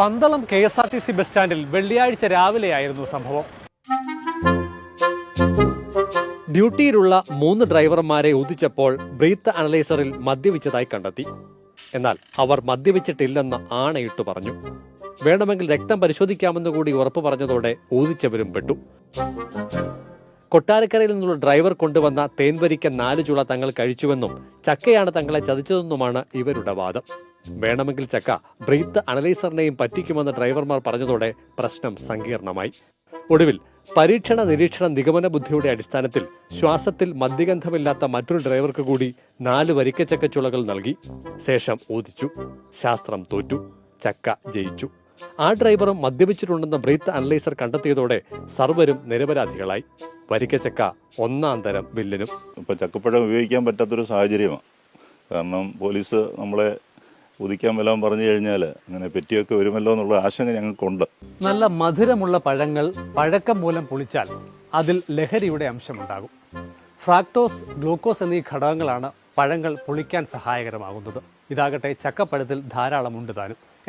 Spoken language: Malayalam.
പന്തളം KSRTC ബസ് സ്റ്റാൻഡിൽ വെള്ളിയാഴ്ച രാവിലെയായിരുന്നു സംഭവം. ഡ്യൂട്ടിയിലുള്ള 3 ഡ്രൈവർമാരെ ഊതിച്ചപ്പോൾ ബ്രീത്ത് അനലൈസറിൽ മദ്യപിച്ചതായി കണ്ടെത്തി. എന്നാൽ അവർ മദ്യപിച്ചിട്ടില്ലെന്ന് ആണയിട്ട് പറഞ്ഞു. വേണമെങ്കിൽ രക്തം പരിശോധിക്കാമെന്ന് കൂടി ഉറപ്പു പറഞ്ഞതോടെ ഊതിച്ചവരും പെട്ടു. കൊട്ടാരക്കരയിൽ നിന്നുള്ള ഡ്രൈവർ കൊണ്ടുവന്ന തേൻവരിക്ക 4 ചുള തങ്ങൾ കഴിച്ചുവെന്നും ചക്കയാണ് തങ്ങളെ ചതിച്ചതെന്നുമാണ് ഇവരുടെ വാദം. വേണമെങ്കിൽ ചക്ക ബ്രീത്ത് അനലൈസറിനെയും പറ്റിക്കുമെന്ന് ഡ്രൈവർമാർ പറഞ്ഞതോടെ പ്രശ്നം സങ്കീർണമായി. ഒടുവിൽ പരീക്ഷണ നിരീക്ഷണ നിഗമന ബുദ്ധിയുടെ അടിസ്ഥാനത്തിൽ ശ്വാസത്തിൽ മദ്യഗന്ധമില്ലാത്ത മറ്റൊരു ഡ്രൈവർക്ക് കൂടി 4 വരിക്കച്ചക്ക ചുളകൾ നൽകി. ശേഷം ഊതിച്ചു. ശാസ്ത്രം തോറ്റു. ചക്ക ജയിച്ചു. ആ ഡ്രൈവറും മദ്യപിച്ചിട്ടുണ്ടെന്ന് ബ്രീത്ത് അനലൈസർ കണ്ടെത്തിയതോടെ സർവരും നിരപരാധികളായി. വരിക്കച്ചക്ക 1-ാം തരം വില്ലനും. ഇപ്പോൾ ചക്കപ്പഴം ഉപയോഗിക്കാൻ പറ്റാത്തൊരു സാഹചര്യമാണ്. കാരണം പോലീസ് നമ്മളെ ഉദിക്കാൻ വല്ലതും പറഞ്ഞു കഴിഞ്ഞാൽ അങ്ങനെ പെറ്റിയൊക്കെ വരുമല്ലോ എന്നുള്ള ആശങ്ക ഞങ്ങൾക്കുണ്ട്. നല്ല മധുരമുള്ള പഴങ്ങൾ പഴക്കം മൂലം പുളിച്ചാൽ അതിൽ ലഹരിയുടെ അംശമുണ്ടാകും. ഫ്രാക്ടോസ്, ഗ്ലൂക്കോസ് എന്നീ ഘടകങ്ങളാണ് പഴങ്ങൾ പുളിക്കാൻ സഹായകരമാകുന്നത്. ഇതാകട്ടെ ചക്കപ്പഴത്തിൽ ധാരാളമുണ്ട് താനും.